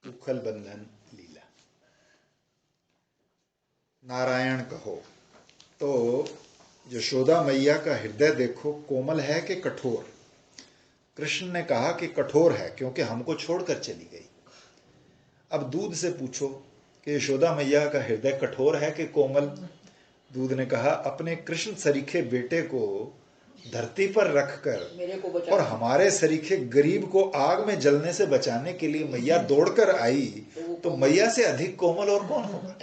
उखल बंधन लीला। नारायण कहो। तो यशोदा मैया का हृदय देखो, कोमल है कि कठोर। कृष्ण ने कहा कि कठोर है क्योंकि हमको छोड़कर चली गई। अब दूध से पूछो कि यशोदा मैया का हृदय कठोर है कि कोमल। दूध ने कहा अपने कृष्ण सरीखे बेटे को धरती पर रखकर और हमारे सरीखे गरीब को आग में जलने से बचाने के लिए मैया दौड़कर आई, तो मैया से अधिक कोमल और कौन होगा।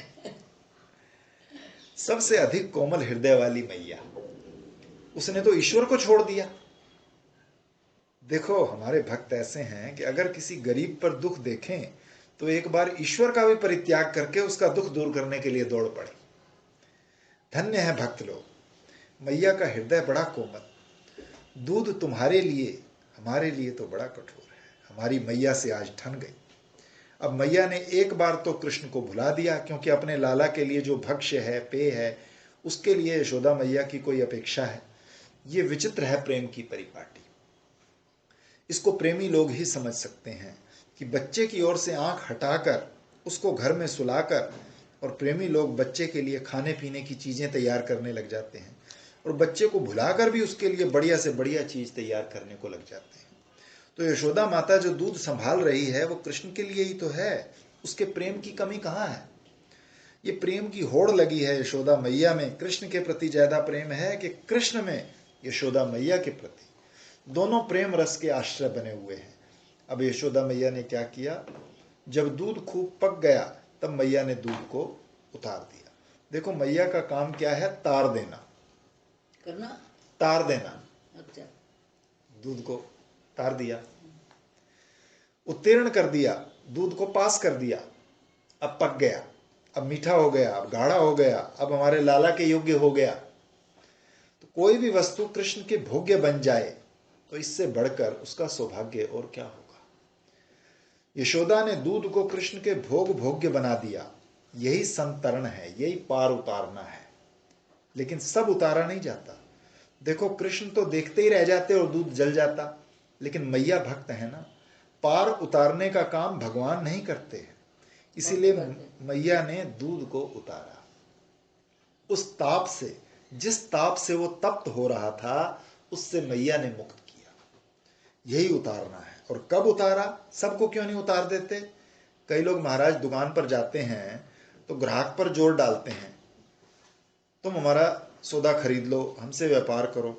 सबसे अधिक कोमल हृदय वाली मैया, उसने तो ईश्वर को छोड़ दिया। देखो हमारे भक्त ऐसे हैं कि अगर किसी गरीब पर दुख देखें तो एक बार ईश्वर का भी परित्याग करके उसका दुख दूर करने के लिए दौड़ पड़े। धन्य है भक्त लोग। मैया का हृदय बड़ा कोमल। दूध तुम्हारे लिए, हमारे लिए तो बड़ा कठोर है। हमारी मैया से आज ठन गई। अब मैया ने एक बार तो कृष्ण को भुला दिया, क्योंकि अपने लाला के लिए जो भक्ष्य है, पेय है, उसके लिए यशोदा मैया की कोई अपेक्षा है। ये विचित्र है प्रेम की परिपाटी। इसको प्रेमी लोग ही समझ सकते हैं कि बच्चे की ओर से आंख हटाकर उसको घर में सुलाकर, और प्रेमी लोग बच्चे के लिए खाने पीने की चीजें तैयार करने लग जाते हैं, और बच्चे को भुलाकर भी उसके लिए बढ़िया से बढ़िया चीज तैयार करने को लग जाते हैं। तो यशोदा माता जो दूध संभाल रही है वो कृष्ण के लिए ही तो है। उसके प्रेम की कमी कहाँ है। ये प्रेम की होड़ लगी है यशोदा मैया में। कृष्ण के प्रति ज्यादा प्रेम है कि कृष्ण में यशोदा मैया के प्रति। दोनों प्रेम रस के आश्रय बने हुए हैं। अब यशोदा मैया ने क्या किया, जब दूध खूब पक गया तब मैया ने दूध को उतार दिया। देखो मैया का काम क्या है, तार देना, करना, तार देना। अच्छा, दूध को तार दिया, उत्तीर्ण कर दिया, दूध को पास कर दिया। अब पक गया, अब मीठा हो गया, अब गाढ़ा हो गया, अब हमारे लाला के योग्य हो गया। तो कोई भी वस्तु कृष्ण के भोग्य बन जाए तो इससे बढ़कर उसका सौभाग्य और क्या होगा। यशोदा ने दूध को कृष्ण के भोग्य बना दिया। यही संतरण है, यही पार उतारना है। लेकिन सब उतारा नहीं जाता। देखो कृष्ण तो देखते ही रह जाते और दूध जल जाता, लेकिन मैया भक्त है ना, पार उतारने का काम भगवान नहीं करते हैं। इसीलिए मैया ने दूध को उतारा। उस ताप से, जिस ताप से वो तप्त हो रहा था, उससे मैया ने मुक्त किया। यही उतारना है। और कब उतारा, सबको क्यों नहीं उतार देते। कई लोग महाराज दुकान पर जाते हैं तो ग्राहक पर जोर डालते हैं, तुम हमारा सौदा खरीद लो, हमसे व्यापार करो।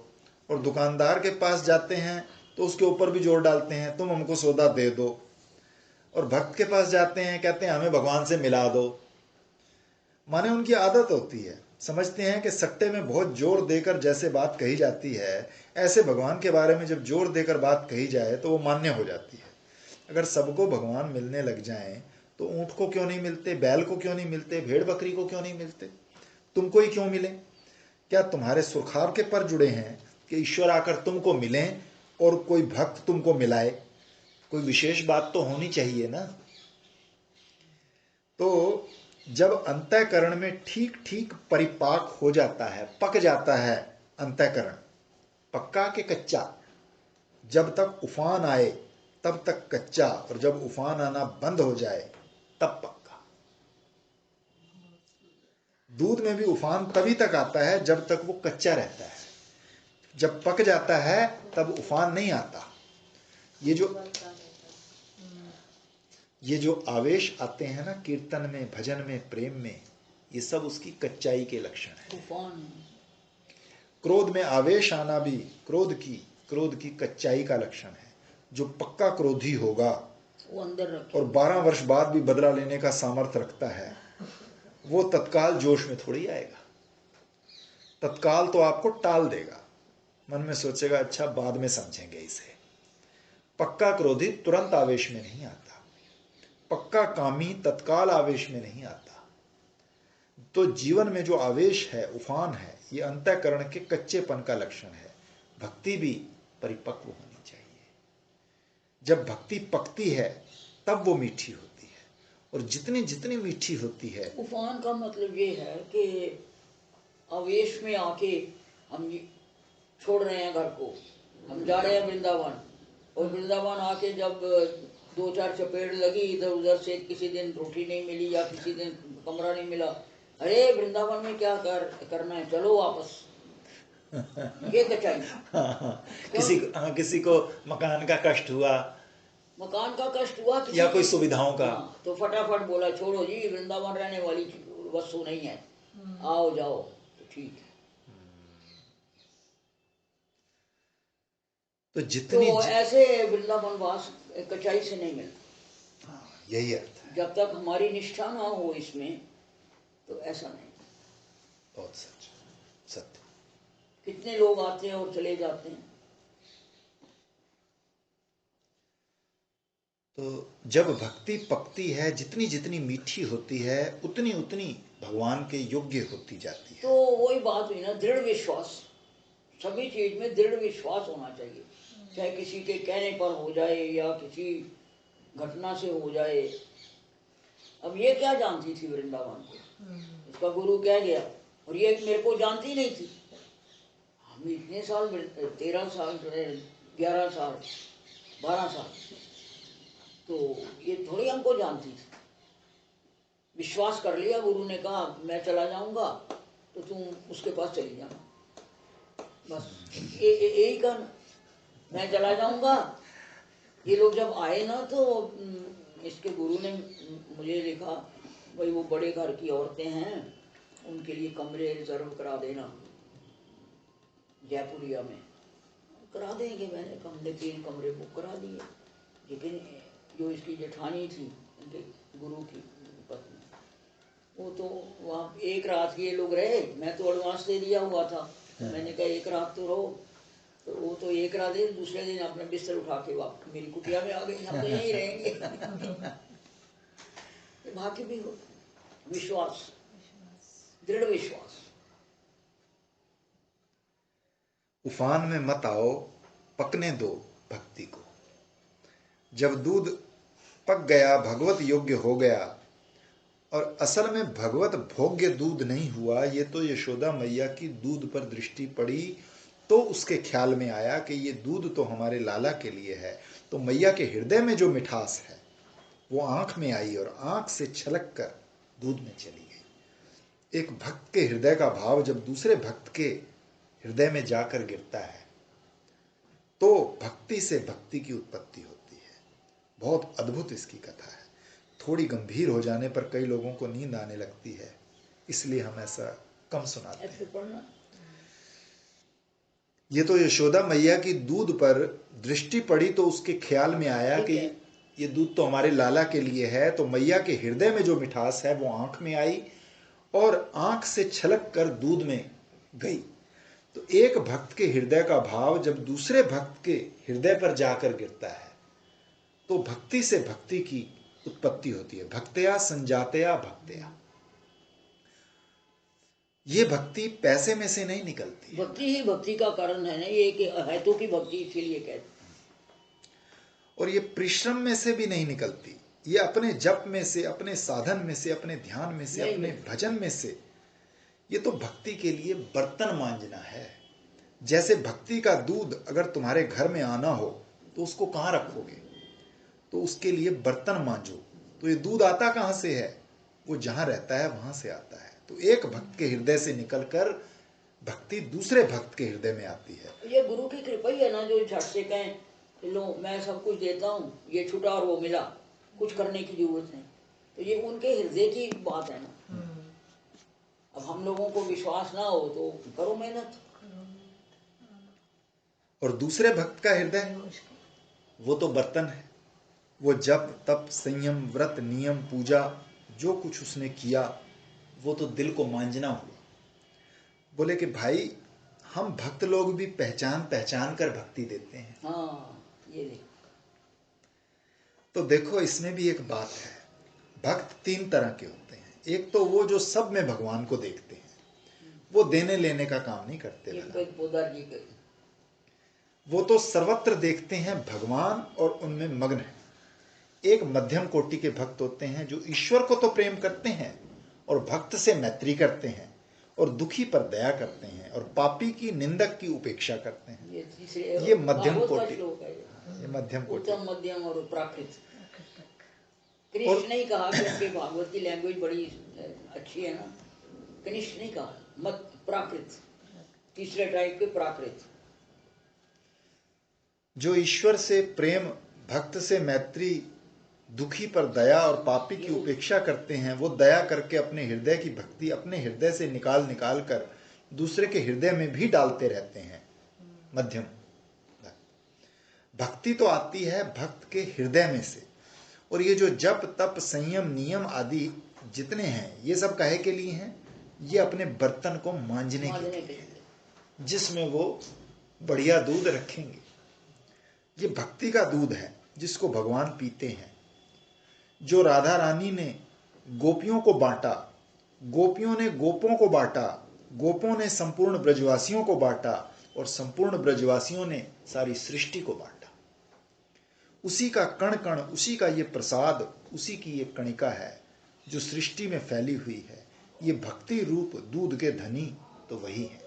और दुकानदार के पास जाते हैं तो उसके ऊपर भी जोर डालते हैं, तुम हमको सौदा दे दो। और भक्त के पास जाते हैं, कहते हैं हमें भगवान से मिला दो। माने उनकी आदत होती है, समझते हैं कि सट्टे में बहुत जोर देकर जैसे बात कही जाती है, ऐसे भगवान के बारे में जब जोर देकर बात कही जाए तो वो मान्य हो जाती है। अगर सबको भगवान मिलने लग जाएं तो ऊंट को क्यों नहीं मिलते, बैल को क्यों नहीं मिलते, भेड़ बकरी को क्यों नहीं मिलते, तुमको ही क्यों मिले। क्या तुम्हारे सुरखार के पर जुड़े हैं कि ईश्वर आकर तुमको मिले और कोई भक्त तुमको मिलाए। कोई विशेष बात तो होनी चाहिए ना। तो जब अंतःकरण में ठीक ठीक परिपाक हो जाता है, पक जाता है अंतःकरण, पक्का के कच्चा। जब तक उफान आए तब तक कच्चा, और जब उफान आना बंद हो जाए तब पक्का। दूध में भी उफान तभी तक आता है जब तक वो कच्चा रहता है। जब पक जाता है तब उफान नहीं आता। ये जो आवेश आते हैं ना कीर्तन में, भजन में, प्रेम में, ये सब उसकी कच्चाई के लक्षण है। क्रोध में आवेश आना भी क्रोध की कच्चाई का लक्षण है। जो पक्का क्रोधी होगा वो अंदर रखे और 12 वर्ष बाद भी बदला लेने का सामर्थ्य रखता है, वो तत्काल जोश में थोड़ी आएगा। तत्काल तो आपको टाल देगा, मन में सोचेगा अच्छा बाद में समझेंगे इसे। पक्का क्रोधी तुरंत आवेश में नहीं आता। पक्का कामी तत्काल आवेश में नहीं आता। तो जीवन में जो आवेश है, उफान है, ये अंतःकरण के कच्चेपन का लक्षण है। भक्ति भी परिपक्व होनी चाहिए। जब भक्ति पकती है तब वो मीठी होती है, और जितनी जितनी मीठी होती है। उफान का मतलब ये है कि आवेश में आके हम छोड़ रहे हैं घर को, हम जा रहे हैं वृंदावन, और वृंदावन आके जब 2-4 चपेट लगी इधर उधर से, किसी दिन रोटी नहीं मिली या किसी दिन कमरा नहीं मिला, अरे वृंदावन में क्या करना है, चलो वापस। ये कचाई। किसी को मकान का कष्ट हुआ, मकान का कष्ट हुआ या कोई सुविधाओं का, तो फटाफट बोला छोड़ो जी, वृंदावन रहने वाली वस्तु नहीं है, आओ जाओ, तो ठीक है। तो ऐसे वृंदावन वास कचाई से नहीं मिलता। यही अर्थ है। जब तक हमारी निष्ठा ना हो इसमें तो ऐसा नहीं। बहुत सच, सत्य। कितने लोग आते हैं और चले जाते हैं। तो जब भक्ति पकती है, जितनी जितनी मीठी होती है उतनी उतनी भगवान के योग्य होती जाती है। तो वही बात हुई ना, दृढ़ विश्वास। सभी चीज में दृढ़ विश्वास होना चाहिए, चाहे किसी के कहने पर हो जाए या किसी घटना से हो जाए। अब ये क्या जानती थी वृंदावन को, इसका गुरु कह गया, और ये मेरे को जानती नहीं थी। हम इतने साल, 13 साल, 11 साल, 12 साल, तो ये थोड़ी हमको जानती थी। विश्वास कर लिया, गुरु ने कहा मैं चला जाऊंगा तो तुम उसके पास चली जाना, बस यही कहना, मैं चला जाऊंगा। ये लोग जब आए ना तो इसके गुरु ने मुझे लिखा, भाई वो बड़े घर की औरतें हैं, उनके लिए कमरे रिजर्व करा देना जयपुरिया में। करा देंगे, मैंने कमरे 3 कमरे बुक करा दिए। लेकिन जो इसकी जेठानी थी, उनके गुरु की पत्नी, वो तो वहाँ एक रात ये लोग रहे, मैं तो एडवांस दे दिया हुआ था, तो मैंने कहा एक रात तो रहो। तो वो तो एक रात दे, दूसरे दिन अपने बिस्तर उठा के वापस मेरी कुटिया में आ गई, हम तो यहीं रहेंगे। बाकी भी हो विश्वास, दृढ़ विश्वास। उफान में मत आओ, पकने दो भक्ति को। जब दूध पक गया, भगवत योग्य हो गया, और असल में भगवत भोग्य दूध नहीं हुआ, ये तो यशोदा मैया की दूध पर दृष्टि पड़ी तो उसके ख्याल में आया कि ये दूध तो हमारे लाला के लिए है। तो मैया के हृदय में जो मिठास है वो आंख में आई और आंख से छलक कर दूध में चली गई। एक भक्त के हृदय का भाव जब दूसरे भक्त के हृदय में जाकर गिरता है तो भक्ति से भक्ति की उत्पत्ति होती है। बहुत अद्भुत इसकी कथा है। थोड़ी गंभीर हो जाने पर कई लोगों को नींद आने लगती है, इसलिए हम ऐसा कम सुनाते हैं। ये तो यशोदा मैया की दूध पर दृष्टि पड़ी तो उसके ख्याल में आया कि ये दूध तो हमारे लाला के लिए है। तो मैया के हृदय में जो मिठास है वो आंख में आई और आंख से छलक कर दूध में गई। तो एक भक्त के हृदय का भाव जब दूसरे भक्त के हृदय पर जाकर गिरता है तो भक्ति से भक्ति की उत्पत्ति होती है। भक्तया संजातया भक्तया। ये भक्ति पैसे में से नहीं निकलती। भक्ति ही भक्ति का कारण है ना, ये कि हेतु की भक्ति इसीलिए कहते। और ये परिश्रम में से भी नहीं निकलती, ये अपने जप में से, अपने साधन में से, अपने ध्यान में से, अपने भजन में से। ये तो भक्ति के लिए बर्तन मांजना है। जैसे भक्ति का दूध अगर तुम्हारे घर में आना हो तो उसको कहाँ रखोगे, तो उसके लिए बर्तन मांजो। तो ये दूध आता कहाँ से है, वो जहाँ रहता है वहां से आता है। तो एक भक्त के हृदय से निकलकर भक्ति दूसरे भक्त के हृदय में आती है। ये गुरु की कृपा ही है ना, जो झट से कहें लो मैं सब कुछ देता हूँ, ये छूटा और वो मिला, कुछ करने की जरूरत नहीं। तो ये उनके हृदय की बात है ना। अब हम लोगों को विश्वास ना हो तो करो मेहनत। और दूसरे भक्त का हृदय वो तो बर्तन है। वो जप तप संयम व्रत नियम पूजा जो कुछ उसने किया वो तो दिल को मांजना हुआ। बोले कि भाई हम भक्त लोग भी पहचान पहचान कर भक्ति देते हैं। हाँ, ये देखो। तो देखो इसमें भी एक बात है, भक्त 3 तरह के होते हैं। एक तो वो जो सब में भगवान को देखते हैं, वो देने लेने का काम नहीं करते। वो तो सर्वत्र देखते हैं भगवान और उनमें मग्न है। एक मध्यम कोटि के भक्त होते हैं जो ईश्वर को तो प्रेम करते हैं और भक्त से मैत्री करते हैं और दुखी पर दया करते हैं और पापी की निंदक की उपेक्षा करते हैं। ये मध्यम कोटि, ये मध्यम कोटि। मध्यम और प्राकृत। कनिष्ठ नहीं कहा कि उनके भागवत की लैंग्वेज बड़ी अच्छी है ना, कनिष्ठ नहीं कहा, मत प्राकृत, तीसरे टाइप के प्राकृत। जो ईश्वर से प्रेम, भक्त से मैत्री, दुखी पर दया और पापी की उपेक्षा करते हैं, वो दया करके अपने हृदय की भक्ति अपने हृदय से निकाल निकाल कर दूसरे के हृदय में भी डालते रहते हैं। मध्यम भक्ति तो आती है भक्त के हृदय में से। और ये जो जप तप संयम नियम आदि जितने हैं, ये सब काहे के लिए हैं? ये अपने बर्तन को मांजने के लिए, जिसमें वो बढ़िया दूध रखेंगे। ये भक्ति का दूध है जिसको भगवान पीते हैं। जो राधा रानी ने गोपियों को बांटा, गोपियों ने गोपों को बांटा, गोपों ने संपूर्ण ब्रजवासियों को बांटा और संपूर्ण ब्रजवासियों ने सारी सृष्टि को बांटा। उसी का कण कण, उसी का ये प्रसाद, उसी की ये कणिका है जो सृष्टि में फैली हुई है। ये भक्ति रूप दूध के धनी तो वही है।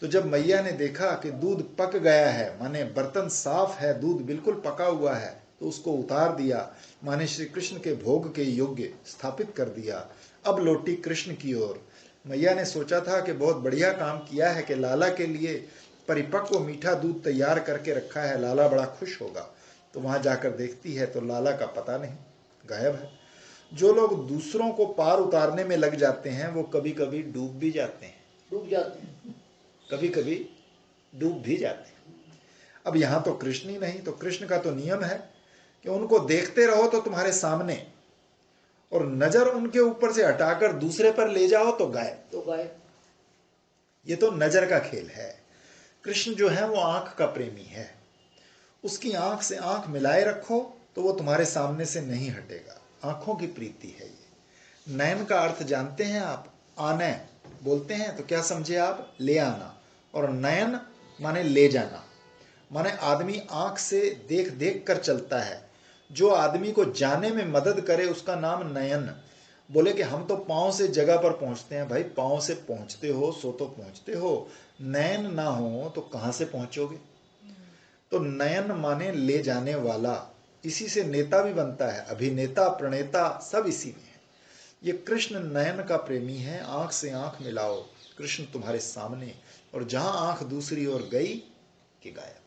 तो जब मैया ने देखा कि दूध पक गया है, माने बर्तन साफ है, दूध बिल्कुल पका हुआ है, तो उसको उतार दिया, माने श्री कृष्ण के भोग के योग्य स्थापित कर दिया। अब लौटी कृष्ण की ओर। मैया ने सोचा था कि बहुत बढ़िया काम किया है कि लाला के लिए परिपक्व मीठा दूध तैयार करके रखा है, लाला बड़ा खुश होगा। तो वहां जाकर देखती है तो लाला का पता नहीं, गायब है। जो लोग दूसरों को पार उतारने में लग जाते हैं वो कभी कभी डूब भी जाते हैं, कभी कभी डूब भी जाते हैं। अब यहां तो कृष्ण ही नहीं, तो कृष्ण का तो नियम है कि उनको देखते रहो तो तुम्हारे सामने, और नजर उनके ऊपर से हटाकर दूसरे पर ले जाओ तो गायब। ये तो नजर का खेल है। कृष्ण जो है वो आंख का प्रेमी है। उसकी आंख से आंख मिलाए रखो तो वो तुम्हारे सामने से नहीं हटेगा। आंखों की प्रीति है ये। नयन का अर्थ जानते हैं आप? आने बोलते हैं तो क्या समझे आप? ले आना। और नयन माने ले जाना, माने आदमी आंख से देख देख कर चलता है। जो आदमी को जाने में मदद करे उसका नाम नयन। बोले कि हम तो पांव से जगह पर पहुंचते हैं। भाई पांव से पहुंचते हो सो तो पहुंचते हो, नयन ना हो तो कहां से पहुंचोगे? तो नयन माने ले जाने वाला। इसी से नेता भी बनता है, अभिनेता प्रणेता सब इसी में है। ये कृष्ण नयन का प्रेमी है। आंख से आंख मिलाओ, कृष्ण तुम्हारे सामने, और जहां आंख दूसरी ओर गई कि गायब।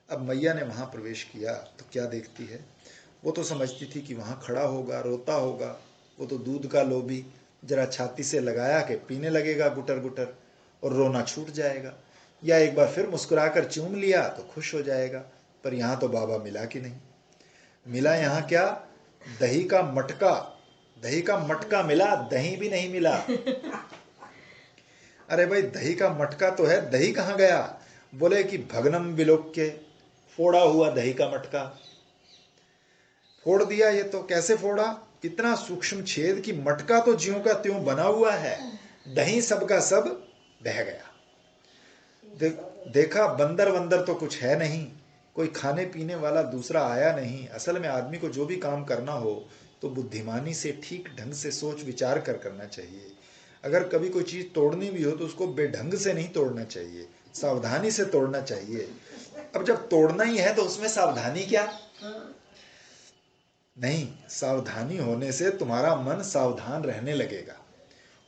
अब मैया ने वहां प्रवेश किया तो क्या देखती है? वो तो समझती थी कि वहां खड़ा होगा, रोता होगा। वो तो दूध का लोभी, जरा छाती से लगाया कि पीने लगेगा गुटर गुटर और रोना छूट जाएगा, या एक बार फिर मुस्कुराकर चूम लिया तो खुश हो जाएगा। पर यहां तो बाबा मिला कि नहीं। मिला यहां क्या? दही का मटका। दही का मटका मिला, दही भी नहीं मिला। अरे भाई दही का मटका तो है, दही कहां गया? बोले कि भगनम विलोक्य, फोड़ा हुआ दही का मटका फोड़ दिया। ये तो कैसे फोड़ा? इतना सूक्ष्म छेद कि मटका तो ज्यों का त्यों बना हुआ है, दही सब का सब बह गया। देखा बंदर वंदर तो कुछ है नहीं, कोई खाने पीने वाला दूसरा आया नहीं। असल में आदमी को जो भी काम करना हो तो बुद्धिमानी से ठीक ढंग से सोच विचार कर करना चाहिए। अगर कभी कोई चीज तोड़नी भी हो तो उसको बेढंग से नहीं तोड़ना चाहिए, सावधानी से तोड़ना चाहिए। अब जब तोड़ना ही है तो उसमें सावधानी क्या? नहीं, सावधानी होने से तुम्हारा मन सावधान रहने लगेगा।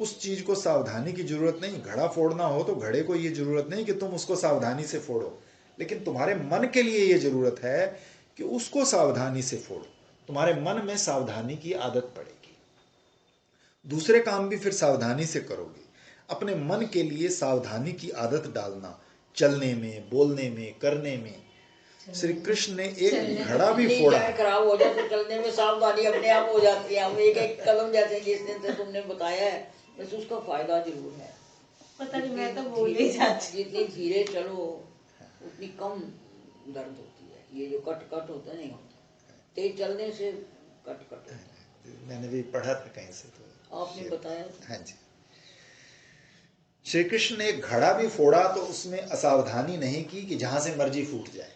उस चीज को सावधानी की जरूरत नहीं। घड़ा फोड़ना हो तो घड़े को ये जरूरत नहीं कि तुम उसको सावधानी से फोड़ो, लेकिन तुम्हारे मन के लिए ये जरूरत है कि उसको सावधानी से फोड़ो। तुम्हारे मन में सावधानी की आदत पड़ेगी, दूसरे काम भी फिर सावधानी से करोगे। अपने मन के लिए सावधानी की आदत डालना, चलने में, बोलने में, करने में। श्री कृष्ण ने एक घड़ा भी फोड़ा। खराब हो जाए तो चलने में सावधानी अपने आप हो जाती है। हम एक एक कदम जैसे जिस दिन से तुमने बताया है, बस उसका फायदा जरूर है। पता नहीं, मैं तो भूल ही जाती। जितनी धीरे चलो उतनी कम दर्द होती है। ये जो कट कट होता नहीं होता, तेज चलने से कट कट होता है। मैंने भी पढ़ा था कहीं से, तो आपने बताया। हाँ जी। श्री कृष्ण ने एक घड़ा भी फोड़ा तो उसमें असावधानी नहीं की कि जहां से मर्जी फूट जाए।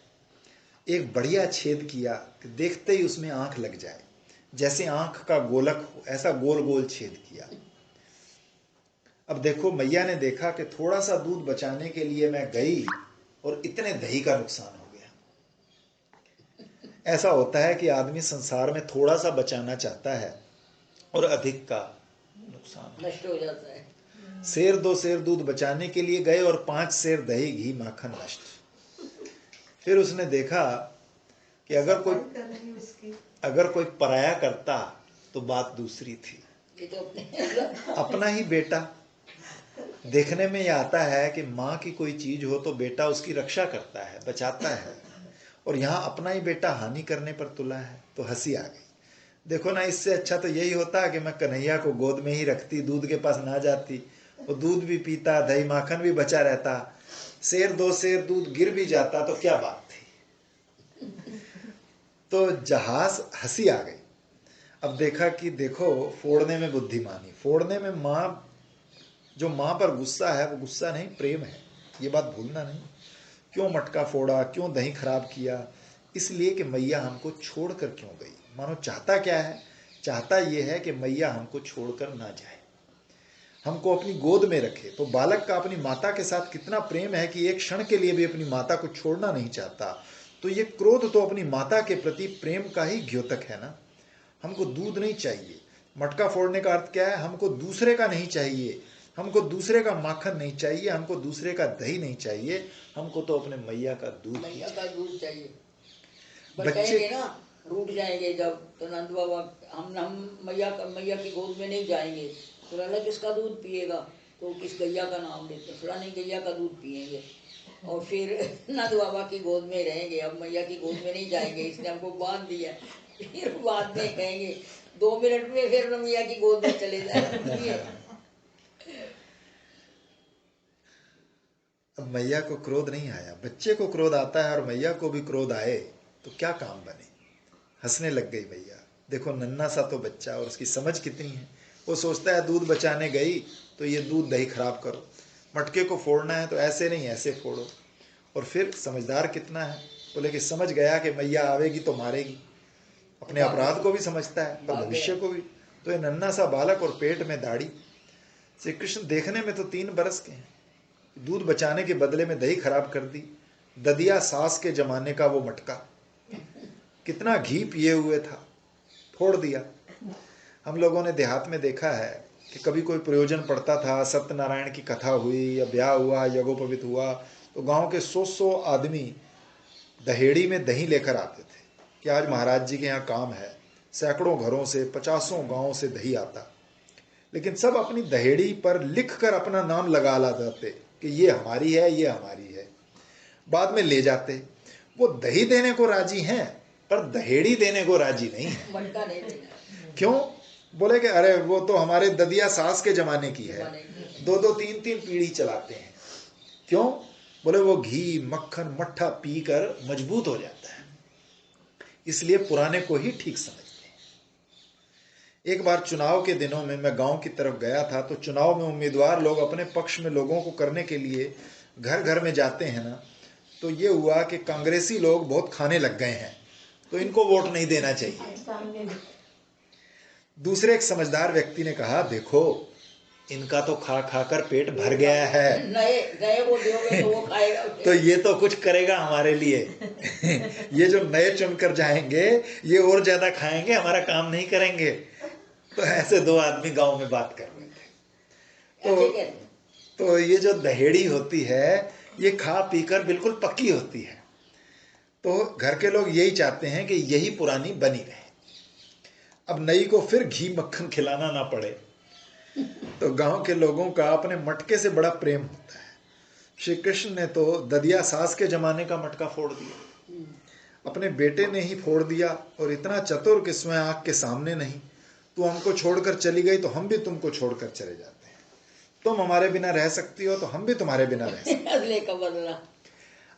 एक बढ़िया छेद किया कि देखते ही उसमें आंख लग जाए, जैसे आंख का गोलक हो ऐसा गोल गोल छेद किया। अब देखो मैया ने देखा कि थोड़ा सा दूध बचाने के लिए मैं गई और इतने दही का नुकसान हो गया। ऐसा होता है कि आदमी संसार में थोड़ा सा बचाना चाहता है और अधिक का नुकसान। नष्ट हो जाता है। सेर 2 सेर दूध बचाने के लिए गए और 5 सेर दही घी माखन नष्ट। फिर उसने देखा कि अगर कोई पराया करता तो बात दूसरी थी। ये तो अपने अपना ही बेटा, देखने में यह आता है कि माँ की कोई चीज हो तो बेटा उसकी रक्षा करता है, बचाता है, और यहाँ अपना ही बेटा हानि करने पर तुला है। तो हंसी आ गई। देखो ना, इससे अच्छा तो यही होता कि मैं कन्हैया को गोद में ही रखती, दूध के पास ना जाती, वो दूध भी पीता, दही माखन भी बचा रहता, सेर 2 सेर दूध गिर भी जाता तो क्या बात थी। तो जहाज हंसी आ गई। अब देखा कि देखो, फोड़ने में बुद्धिमानी, फोड़ने में माँ, जो माँ पर गुस्सा है वो गुस्सा नहीं, प्रेम है, ये बात भूलना नहीं। क्यों मटका फोड़ा, क्यों दही खराब किया? इसलिए कि मैया हमको छोड़कर क्यों गई। मानो चाहता क्या है? चाहता ये है कि मैया हमको छोड़कर ना जाए, हमको अपनी गोद में रखे। तो बालक का अपनी माता के साथ कितना प्रेम है कि एक क्षण के लिए भी अपनी माता को छोड़ना नहीं चाहता। तो ये क्रोध तो अपनी माता के प्रति प्रेम का ही द्योतक है ना। हमको दूध नहीं चाहिए। मटका फोड़ने का अर्थ क्या है? हमको दूसरे का नहीं चाहिए, हमको दूसरे का माखन नहीं चाहिए, हमको दूसरे का दही नहीं चाहिए, हमको तो अपने मैया का दूध चाहिए। बच्चे ना रूठ जाएंगे जब, तो नंद बाबा हम मैया की गोद में नहीं जाएंगे तो लला किसका दूध पिएगा? तो किस गैया का नाम लेते, फलानी गैया का दूध पिएंगे और फिर नंद बाबा की गोद में रहेंगे। अब मैया की गोद में नहीं जाएंगे, इसने हमको बांध दिया। फिर बाद में कहेंगे 2 मिनट में फिर मैया की गोद में चले जाएंगे। अब मैया को क्रोध नहीं आया, बच्चे को क्रोध आता है, और मैया को भी क्रोध आए तो क्या काम बने। हंसने लग गई मैया। देखो, नन्ना सा तो बच्चा, और उसकी समझ कितनी है। वो सोचता है दूध बचाने गई तो ये दूध दही खराब करो, मटके को फोड़ना है तो ऐसे नहीं ऐसे फोड़ो। और फिर समझदार कितना है, बोले कि समझ गया कि मैया आवेगी तो मारेगी। अपने अपराध को भी समझता है पर भविष्य को भी। तो ये नन्ना सा बालक और पेट में दाढ़ी। श्री कृष्ण देखने में तो 3 बरस के हैं, दूध बचाने के बदले में दही खराब कर दी। ददिया सास के जमाने का वो मटका, कितना घी पिए हुए था, फोड़ दिया। हम लोगों ने देहात में देखा है कि कभी कोई प्रयोजन पड़ता था, सत्यनारायण की कथा हुई या ब्याह हुआ, यज्ञोपवीत हुआ, तो गांव के 100 आदमी दहेड़ी में दही लेकर आते थे कि आज महाराज जी के यहाँ काम है। सैकड़ों घरों से, 50 गांवों से दही आता, लेकिन सब अपनी दहेड़ी पर लिखकर अपना नाम लगा लाते कि ये हमारी है, ये हमारी है। बाद में ले जाते। वो दही देने को राजी हैं पर दहेड़ी देने को राजी नहीं है। मटका नहीं देना। क्यों? बोले कि अरे वो तो हमारे ददिया सास के जमाने की है, 2-2 3-3 पीढ़ी चलाते हैं। क्यों? बोले वो घी मक्खन मट्ठा पीकर मजबूत हो जाता है, इसलिए पुराने को ही ठीक समझते हैं। एक बार चुनाव के दिनों में मैं गांव की तरफ गया था, तो चुनाव में उम्मीदवार लोग अपने पक्ष में लोगों को करने के लिए घर घर में जाते हैं ना, तो ये हुआ कि कांग्रेसी लोग बहुत खाने लग गए हैं तो इनको वोट नहीं देना चाहिए। दूसरे एक समझदार व्यक्ति ने कहा, देखो इनका तो खा खा कर पेट भर गया है, नए वो दोगे तो वो खाएगा। तो ये तो कुछ करेगा हमारे लिए। ये जो नए चुनकर जाएंगे ये और ज्यादा खाएंगे, हमारा काम नहीं करेंगे। तो ऐसे 2 आदमी गांव में बात कर रहे थे। तो ये जो दहेड़ी होती है ये खा पीकर बिल्कुल पक्की होती है। तो घर के लोग यही चाहते हैं कि यही पुरानी बनी रहे, अब नई को फिर घी मक्खन खिलाना ना पड़े। तो गांव के लोगों का अपने मटके से बड़ा प्रेम होता है। श्री कृष्ण ने तो ददिया सास के जमाने का मटका फोड़ दिया, अपने बेटे ने ही फोड़ दिया, और इतना चतुर कि स्वयं आंख के सामने नहीं। तू हमको छोड़कर चली गई तो हम भी तुमको छोड़कर चले जाते हैं, तुम हमारे बिना रह सकती हो तो हम भी तुम्हारे बिना रह सकते हैं।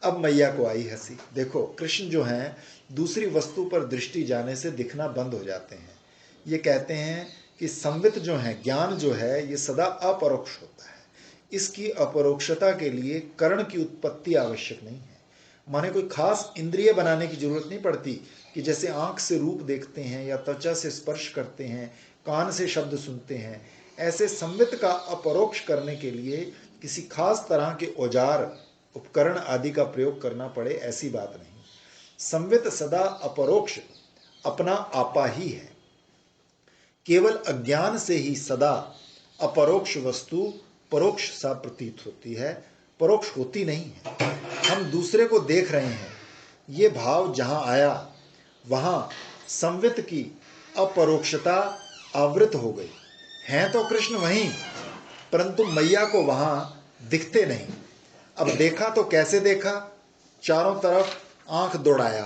अब मैया को आई हंसी। देखो, कृष्ण जो हैं दूसरी वस्तु पर दृष्टि जाने से दिखना बंद हो जाते हैं। ये कहते हैं कि संवित जो है, ज्ञान जो है, ये सदा अपरोक्ष होता है। इसकी अपरोक्षता के लिए कर्ण की उत्पत्ति आवश्यक नहीं है। माने कोई खास इंद्रिय बनाने की जरूरत नहीं पड़ती कि जैसे आंख से रूप देखते हैं या त्वचा से स्पर्श करते हैं, कान से शब्द सुनते हैं, ऐसे संवित का अपरोक्ष करने के लिए किसी खास तरह के औजार उपकरण आदि का प्रयोग करना पड़े, ऐसी बात नहीं। संवित सदा अपरोक्ष अपना आपा ही है। केवल अज्ञान से ही सदा अपरोक्ष वस्तु परोक्ष सा प्रतीत होती है, परोक्ष होती नहीं है। हम दूसरे को देख रहे हैं, ये भाव जहां आया वहां संवित की अपरोक्षता आवृत हो गई। हैं तो कृष्ण वहीं, परंतु मैया को वहां दिखते नहीं। अब देखा तो कैसे देखा? चारों तरफ आंख दौड़ाया,